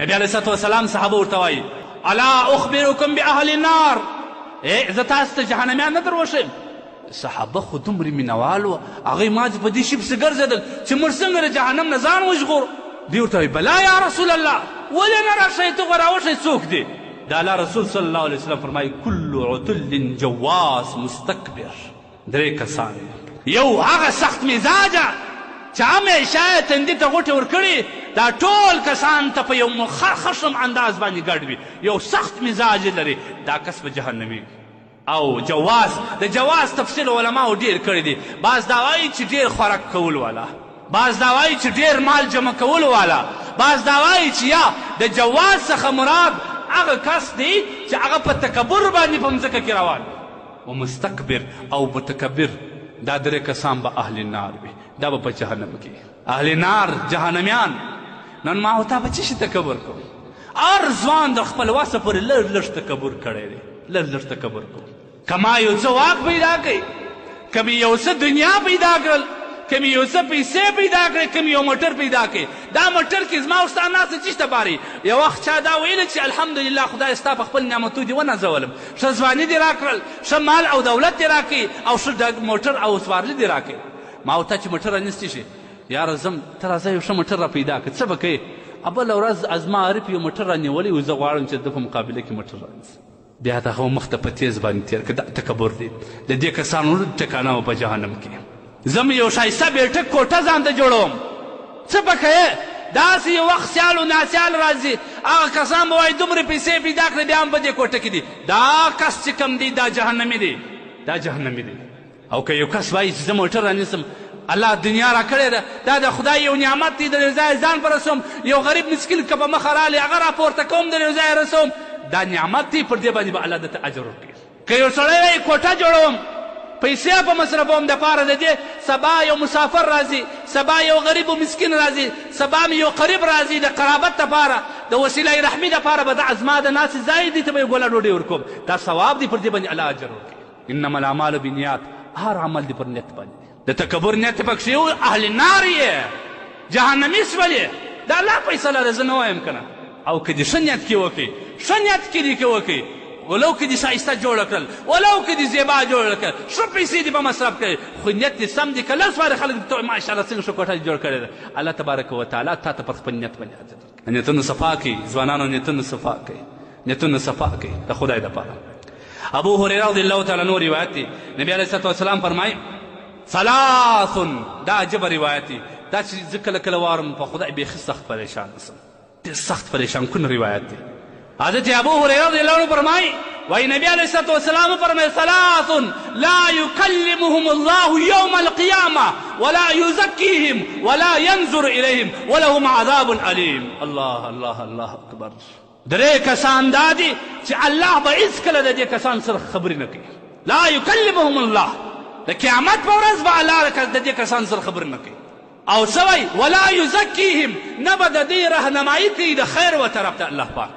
نبي علیه الصلاة والسلام صحابه ورته وایي الا اخبرکم باهل النار، زه تاسو ته جهنمیان نه در وښیم؟ صحابه خو دومره مینوال وه، هغوی ما په دې شي پسې ګرځېدل چې موږ څنګه د جهنم نه ځان وژغورو. دوی ورته وایي بلا یا رسول الله، ولې نه راشئ؟ ته خو راوښئ څوک دی؟ د الله رسول صلی الله علیه وسلم فرمایي کل عتل جواز مستکبر. درې کسان، یو هغه سخت مزاجه چې همیشه یې تندي ته غوټې ورکړي، دا ټول کسان ته په یو خشم انداز باندې ګډ وي، یو سخت مزاج لري، دا کس په جهنمي. او جواز، د جواز تفصیل علماو ډېر کړی دی. بعض دا وایي چې ډېر خوراک کول والا، بعض دا وایي چې ډېر مال جمع کول والا، بعض دا وایي چې یا د جواز څخه مراد هغه کس دی چې هغه په تکبر باندې په مځکه کې روان و مستکبر او متکبر. دا درې کسان به اهل النار وي، دا به په جهنم کې اهل نار جهنمیان. نن ما او تا به څه شي تکبر کوو؟ هر ځوان د خپل وسه پورې لږ لږ تکبر کړی دی، لږ لږ تکبر کوو. که ما یو څه واک پیدا کړي، که مې یو څه دنیا پیدا کړل، که مې یو څه پیسې پیدا کړې، که مې یو موټر پیدا کړې، دا موټر کې زما او ستا ناسته څه شته باري؟ یو وخت چا دا ویله چې الحمدلله خدای ستا په خپل نعمتو دې ونازولم، ښه ځواني دې راکړل، ښه مال او دولت دې راکړي، او ښه موټر او سوارلي دې راکړي. ما او تا چې موټر رانیستی شي، یاره ځم ته راځه یو ښه موټر را پیدا کړه، څه به کوې؟ بله ورځ زما عارف یو موټر رانیولی و، زه غواړم چې د په مقابله کې موټر رانیسم. بیا د هغه مخ ته په تیز باندې تېر کړه. دا تکبر دی، د دې کسانو ټکانه وه په جهنم کې. زم یو ښایسته بیټک کوټه ځان ته جوړوم، څه به کوې؟ داسې یو وخت سیال و ناسیال راځي، هغه کسان به وایي دومره پیسې پیدا کړې بیا هم په دې کوټه کې دي. دا کس چې کوم دی دا جهنمي دی، دا جهنمي دی. او که یو کس وایي چې زه موټر رانیسم، الله دنیا را کړې ده، دا د خدای یو نعمت دی، د یو ځای ځان په رسوم، یو غریب مسکین که په مخه رالی هغه راپورته کوم، د یو ځای رسوم، دا نعمت دی، پر دې باندې به الله درته اجر ورکوي. که یو سړی وایي کوټه جوړوم، پیسې په مصرفوم دپاره د دې سبا یو مسافر راځي، سبا یو غریب و مسکین راځي، سبا مې یو قریب راځي د قرابت دپاره، د وسیله رحمي دپاره به دا زما د ناستې ځای دی ته به یې ګوله ډوډۍ ورکوم، دا ثواب دی، پر دې باندې الله اجر ورکوي. انما الاعمال بالنیات، هر عمل دی پر نیت باندې دی. د تکبر نیت پکښې یو اهل نار یې، جهنمي شولې، دا الله فیصله ده، زه نه وایم که نه. او که دې ښه نیت کې وکړي، ښه نیت کې دې کې وکړي، ولو که دې ښایسته جوړه کړل، ولو که دې زیبا جوړه کړل، ښه پیسې دې په مصرف کړي، خو نیت دې سم دي که لس وارې خلک دې ماشاءالله څنګه ښه کوټه جوړ کړې ده. الله تبارک وتعالی تا ته پر خپل نیت باندې اجر ورکوي. نیتونه صفا کړئ، ځوانانو نیتونه صفا کړئ، نیتونه صفا کړئ د خدای دپاره. ابو هریره رضی الله تعالی عنه روایت دی، نبی علیه الصلاة والسلام فرمایي ثلاث، دا عجبه روایت دی، دا چې زه کله کله وارم په خدای بیخي سخت پریشان اسم، ډېر سخت پریشان کن روایت دی. حضرت ابو هریره رضی الله عنه فرمایي وایي نبی علیه الصلاة والسلام فرمایي ثلاث لا یکلمهم الله یوم القیامة ولا یزکیهم ولا ینظر الیهم ولهم عذاب علیم. الله الله الله اکبر. درې کسان دا دي چې الله به هېڅکله د دې کسان سره خبرې نه کوي. لا یکلمهم الله، د قیامت په ورځ به الله د دې کسان سره خبرې نه کوي. او څه وایي ولا یزکیهم، نه به د دې رهنمایي کوي د خیر و طرف ته الله پاک،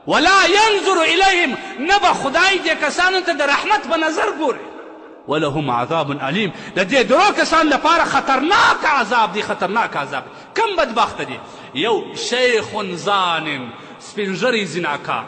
ولا ینظر الیهم، نه به خدای دې کسانو ته د رحمت په نظر ګوري. ولهم عذاب علیم، د دې درو کسان لپاره خطرناک عذاب دی، خطرناک عذاب. کم بدبخته دي؟ یو شیخ زان، سپینږیری زناکار،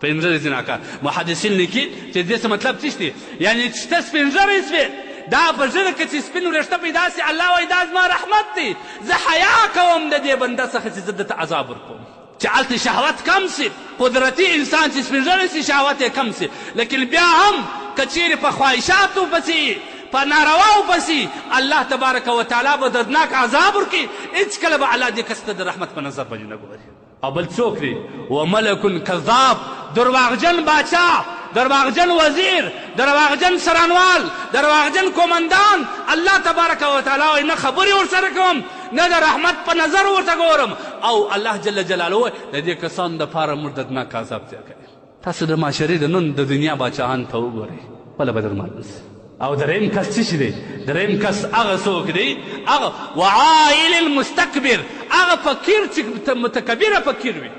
سپینږیری زناکار. محدثین لیکي چې دې څه مطلب څه دی؟ یعنې چې ته سپینږیری سوې، دا په ژبه کې چې سپین وریښته پیدا سي، الله وایي دا زما رحمت دی، زه حیا کوم د دې بنده څخه چې زه دته عذاب ورکوم، چې هلته شهوت کم سي، قدرتي انسان چې سپینږیری سي شهوت یې کم سي. لیکن بیا هم که چیرې په خواهشاتو پسې، په نارواو پسې، الله تبارک وتعالی به دردناک عذاب ورکړي، هېڅکله به الله دې کس ته د رحمت په نظر باندې نه ګوري. او بل څوک دی؟ وملک کذاب، درواغجن باچا، درواغجن وزیر، درواغجن سرانوال، درواغجن کومندان. الله تبارک وتعالی وایي نه خبرې ورسره کوم، نه د رحمت په نظر ورته ګورم. او الله جل جلاله د دې کسانو دپاره موږ دردناک عذاب تېر کوي. تاسو د معاشرې د نن د دنیا باچاهانو ته وګورئ، بله به در معلوم سي. او دریم کس څه شي دی؟ دریم کس هغه څوک دی، هغه وعائل المستکبر، هغه فقیر چې متکبره فقیر وي،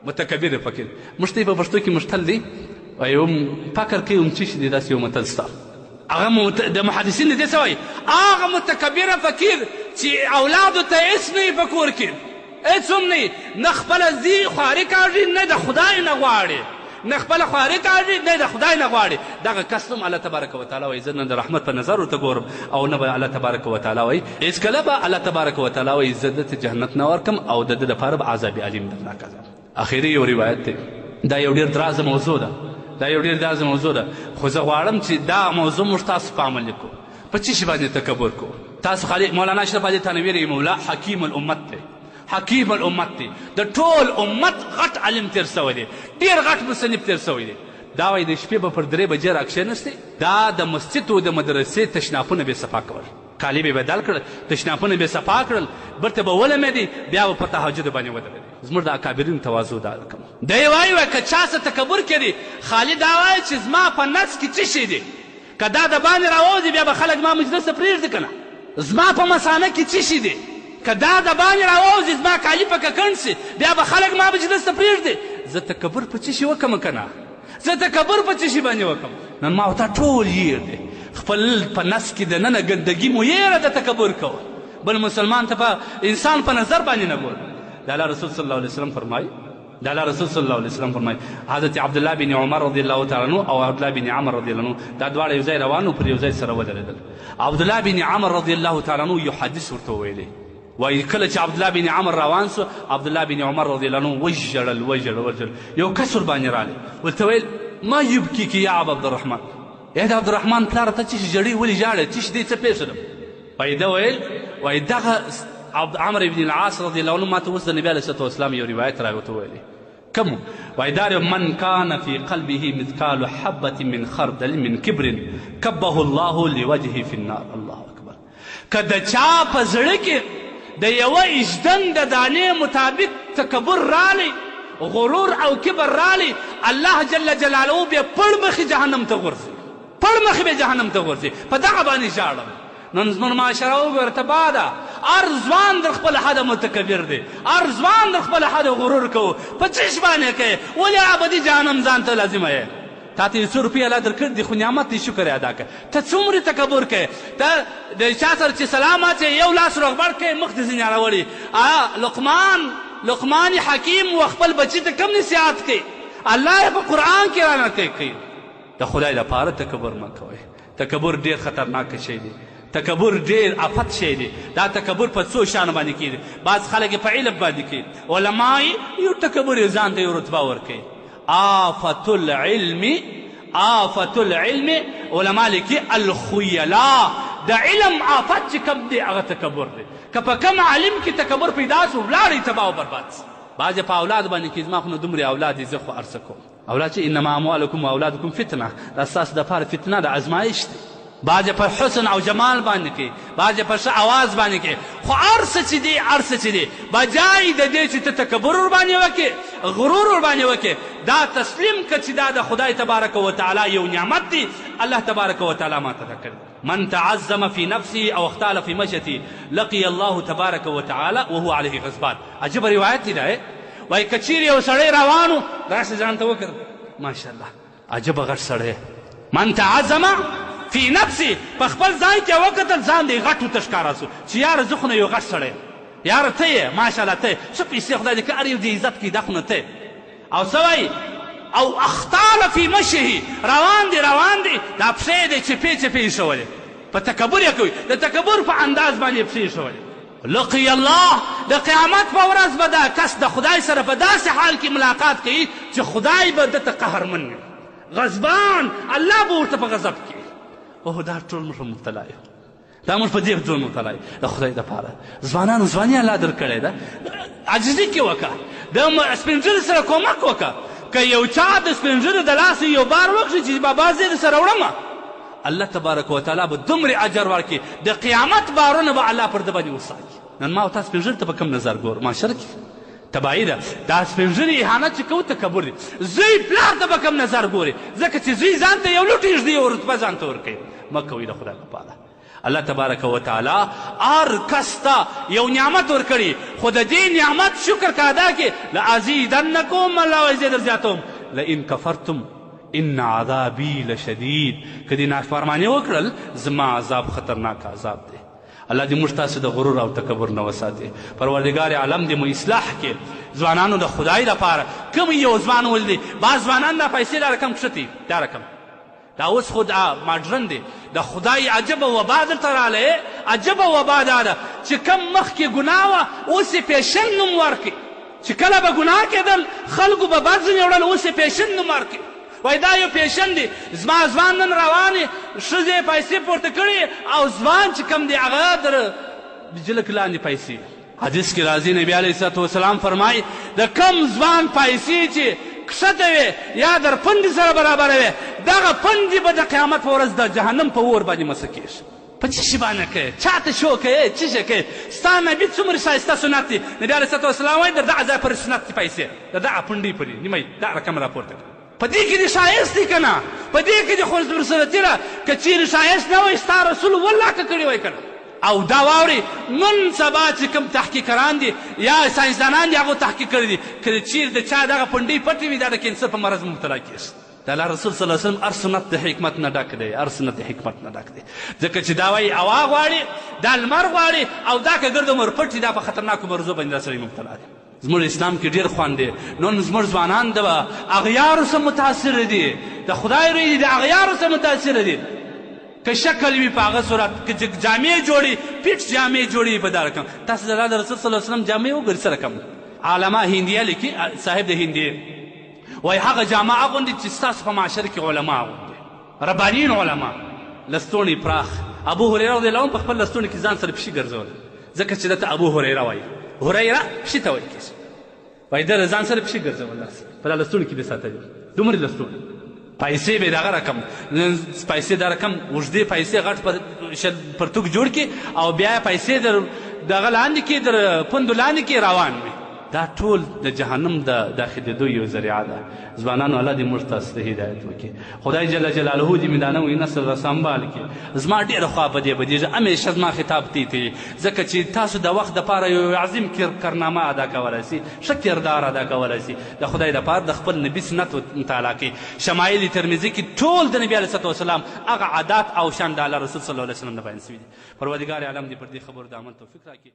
متکبره فقیر. موږ ته یې په پښتو کې مشتل دی، یو فکر کوي څه شي دی، داسې یو متل شته. هغه د محدثین دې څه وایي؟ هغه متکبره فقیر چې اولادو ته هېڅ نه وي په کور کې، هېڅ هم نه نه خپله ځي خواري کاږي نه د خدای نه غواړي نه خپله خواري کاږي نه د خدای نه غواړي دغه کس هم الله تبارک وتعالی وایي زه نه د رحمت په نظر ورته ګورم او نه به الله تبارک وتعالی وایي هېڅکله به الله تبارک وتعالی وایي زه ده ته جنت نه ورکم او د ده دپاره به عذاب علیم درناک عذاب. اخري یو روایت دی دا یو ډېر درازه موضوع ده خو زه غواړم چې دا موضوع موږ تاسو په عمل کړو په څه شي باندې تکبر کوو. تاسو خالي مولانا اشرف علي تنویر رحمه الله حکیم الامت دی د ټول امت غټ علم تېر سوی دی ډېر غټ مصنف تېر سوی دی. دا وایي د شپې به پر 3 بجې راکښېنستی دا د مسجد و د مدرسې تشنافونه بې صفا کول کالي به بدل کړل تشنافونه به صفا کړل برته به ولمېدې بیا به په تهجد باندې ودرېدې. زموږ د اکابرین تواضع دا کوم دی وایي که چا څه تکبر کړي خالي دا وایي چې زما په نفس کې څه شی دی که دا د باندې راوځي بیا به خلک ما مجلس ته پرېږدي که نه زما په مثانه کې څه شی دی که دا د باندې راوځي زما کالي په ککڼ سي بیا به خلک ما مجلس ته پرېږدي. زه تکبر په څه شي وکړم که نه زه تکبر په څه شي باندې وکړم نن ما ورته ټول یېر دی خپل په نفس کې دننه ګندګي مو یېره د تکبر کوه بل مسلمان ته په انسان په نظر باندې نه ګوره. د الله رسول صلی الله علیه وسلم فرمایي حضرت عبدالله بن عمر رضی الله تعالی عنه او عبدالله بن عمر رضی الله عنه دا دواړه یو ځای روان وو پر یو ځای سره ودرېدل. عبدالله بن عمر رضی الله تعالی عنه یو حدیث ورته ویلی وایي کله چې عبدالله بن عمر روان سو عبدالله بن عمر رضی الله عنه وژړل یو کس ورباندې رالی ورته ویل ما یبکیک یا ابا عبدالرحمن ای د عبدالرحمن پلاره ته څه شي ژړې ولې ژاړې څه شي دی څه پېښه ده. وایي ده ویل وایي دغه عمر بن العاص رضی الله عنه ما ته اوس د نبي علیه صلات وسلام یو روایت راوته ویلی کوم وایي دا من کان فی قلبه مثقال حبة من خردل من کبر کبه الله لوجهه فی النار. الله اکبر. که د چا په زړه کې د یوه اژدن د دانې مطابق تکبر رالی غرور او کبر رالی الله جل جلاله بیا پړ مخې جهنم ته غورځي په دغه باندې ژاړم. نن زموږ معاشره وګوره تباه ده هر ځوان در خپل حده متکبر دی هر ځوان در خپل حده غرور کوو په څه شي باندې کوې ولې ابدي جهنم ځان ته لازمه یې تا ته 100 روپۍ الله درکړي دي خو نعمت دی شکر ادا کړه ته څومره تکبر کوې ته د چا سره چې سلام اچې یو لاس روغبړ کوې مخ دې ځینې راوړي لقمان حکیم و خپل بچي ته کم نصیحت کوي الله یې په قرآن کې رانقل کوي. د خدای لپاره تکبر مه کوئ. تکبر ډېر خطرناک شی دی تکبر ډېر آفت شی دی. دا تکبر په څو شیانو باندې کېږي بعض خلک یې په علم باندې کوي علما یو تکبر یې ځان ته یو رتبه ورکوي. آفت العلم علما لیکي الخیلا د علم آفت چې کم دی هغه تکبر دی. که په کم عالم کې تکبر پیدا سو ولاړی تباه و برباد سي. بعضې په اولاد باندې کې زما خو نو دومرې اولاد دي زه خو عرضه کوم اولاد چې انما اموالکم و اولادکم فتنه دا ستاسو دپاره فتنه د ازمایش دی. بعضې په حسن او جمال باندې کوي بعضې په ښه اواز باندې کوي خو هر څه چې دی بجای د دې چې ته تکبر ورباندې وکړې غرور ورباندې وکړې دا تسلیم که چې دا د خدای تبارک وتعالی یو نعمت دی الله تبارک وتعالی ما ته کړی. من تعظم في نفسه او اختال في مشيته لقي الله تبارك وتعالى وهو عليه غضبان. عجب روایت دی دا وایي که چیرې یو سړی روانو داسې ځان ته وکړه ماشاءالله عجبه غټ سړی من تعظم فی نفسي په خپل ځان کې وکتل ځان دی غټ ورته ښکاره سو چې یاره زه خو نه یو غټ سړی یاره ته یې ماشاءالله ته یې څه پیسې خدای دې که هر یو دې عزت کړي دا خو نه ته او څه وایي او اختال فی مشه روان دی دا پښې دی چپې ایښولې په تکبر یې کوي د تکبر په انداز باندې پښې ایښولې. لقي الله د قیامت په ورځ به دا کس د خدای سره په داسې حال کې ملاقات کوي چې خدای به دته قهرمن وي غضبان الله به ورته په غضب کوي. اوه دا ټول موږ مبتلا یو دا موږ په دې ټول مبتلا یو د خدای دپاره ځوانانو ځواني الله درکړې ده عاجزي کې وکړه د سپین ږیري سره کومک وکړه که یو چا د سپین ږیري د لاسه یو بار وکړي چې بابا زه یې سره وړمه الله تبارک وتعالی به دومره اجر ورکړي د قیامت بارونه به الله پر ده باندې وساکي. نن ما او تا سپین ږیري ته په کوم نظر ګور معاشره کې تباهي ده دا سپین ږیري اهانت چې کوو تکبر دی. زوی پلار ته به کوم نظر ګوري ځکه چې زوی ځان ته یو لوټ ږدي یو رتبه ځان ته ورکوي مه کوئ د خدای لپاره. الله تبارک وتعالی هر کس ته یو نعمت ورکړي خو د دې نعمت شکر که ادا کړې لازیدنکم الله وایي زه در زیاتوم لئن کفرتم ان عذابی لشدید که دې نافرماني وکړل زما عذاب خطرناک عذاب دی. الله دې موږ تاسو د غرور او تکبر نه وساتي. پروردګار عالم دې مو اصلاح کړي. ځوانانو د خدای لپاره کوم یو ځوان ولدي بعض ځوانان دا پیسې دا رقم کښتي دا رقم دا اوس خو ماډرن دی د خدای عجبه وبا دلته رالی عجبه وبا دا ده چې کم مخکې ګناه وه اوس یې پیشن نوم ورکړي چې کله به ګناه کېدل خلکو به بد ځینې وړل اوس یې پیشن نوم ورکړي. وایي دا یو پیشن دی زما ځوان نن روان یې ښځې یې پیسې پورته کړي او ځوان چې کم دی هغه در جلک لاندې پیسې. حدیث کې راځي نبي علیه صلات وسلام فرمایي د کم ځوان پیسې چې کښته وې یا در پندې سره برابره وې دغه پندې به د قیامت په ورځ د جهنم په اور باندې مسه کېږي. په څه شي باندې کوې چاته شو کوې څه شی کوې ستا نبي څومره ښایسته سنت دی. نبي علیه صلات وسلام وایي د دغه ځای پورې سنت دي پیسې د دغه پنډۍ پورې نیمه دا رقم راپورته کړه. په دې کې دې ښایست دی که نه په دې کې دې خوشبصورتي ده که چیرې ښایست نه وای ستا رسول والله که کړی وای که نه. او دا واورئ نن سبا چې کوم تحقیقران دي یا ساینسدانان دي هغو تحقیق کړی دي که چیرې د چا دغه پنډۍ پټې وي دا د کینسر په مرض مبتلا کېږي. د الله رسول صلی الله علیه وسلم هر سنت د حکمت نه ډک دی هر سنت د حکمت نه ډک دی ځکه چې دا وایي هوا غواړي دا لمر غواړي او دا که ګرد عمر پټ دا په خطرناکو مرضو باندې دا سړی مبتلا دی. زموږ اسلام کې ډېر خوند دی. نن زموږ ځوانان د اغیارو سره متاثره دي د خدای روی دي د اغیارو سره متاثره دي. که شکل وي په هغه صورت که جامې جوړي پیټ جامې جوړي په دا رقم. تاسو د الله د رسول صلی الله علیه وسلم جامې وګورئ څه رقم. علامه هندیه لیکي صاحب د هندیې وایي هغه جامه اغوندي چې ستاسو په معاشره کې علما اغوندي ربانیین علما لستوڼي پراخ. ابو هریره رضی الله عنه په خپل لستوڼي کې ځان سره پښې ګرځول ځکه چې دته ابو هریره وایي هریره پښې ته وایي کېږي وایي ده ځان سره پښې ګرځول په دا لستوڼي کې به ساتلي دومره لستوڼي پیسې به دغه رقم پیسې دا رقم اوږدې پیسې غټ پرتوګ جوړ کړي او بیا پیسې در دغه لاندې کې در پندو لاندې کې روان وي. دا ټول د جهنم د داخلېدو یو ذریعه ده. ځوانانو الله دې موږ تاسو ته هدایت وکړي. خدای جل جلاله دې مې دا نوی نسل را سنبال کړي. زما ډېره خوا په دې بدېږي همیشه زما خطاب تی ته ځکه چې تاسو د وخت دپاره یو عظیم کارنامه ادا کولی سي ښه کردار ادا کولی سي د خدای دپاره د خپل نبي سنت مطالعه کوي. شمایل ترمذي کې ټول د نبي علیه صلات وسلام هغه عادات او شان د الله رسول صلی الله علیه وسلم نه بیان سوي دي. پروردګار عالم دې پر دې خبرو د عمل توفیق راکړي.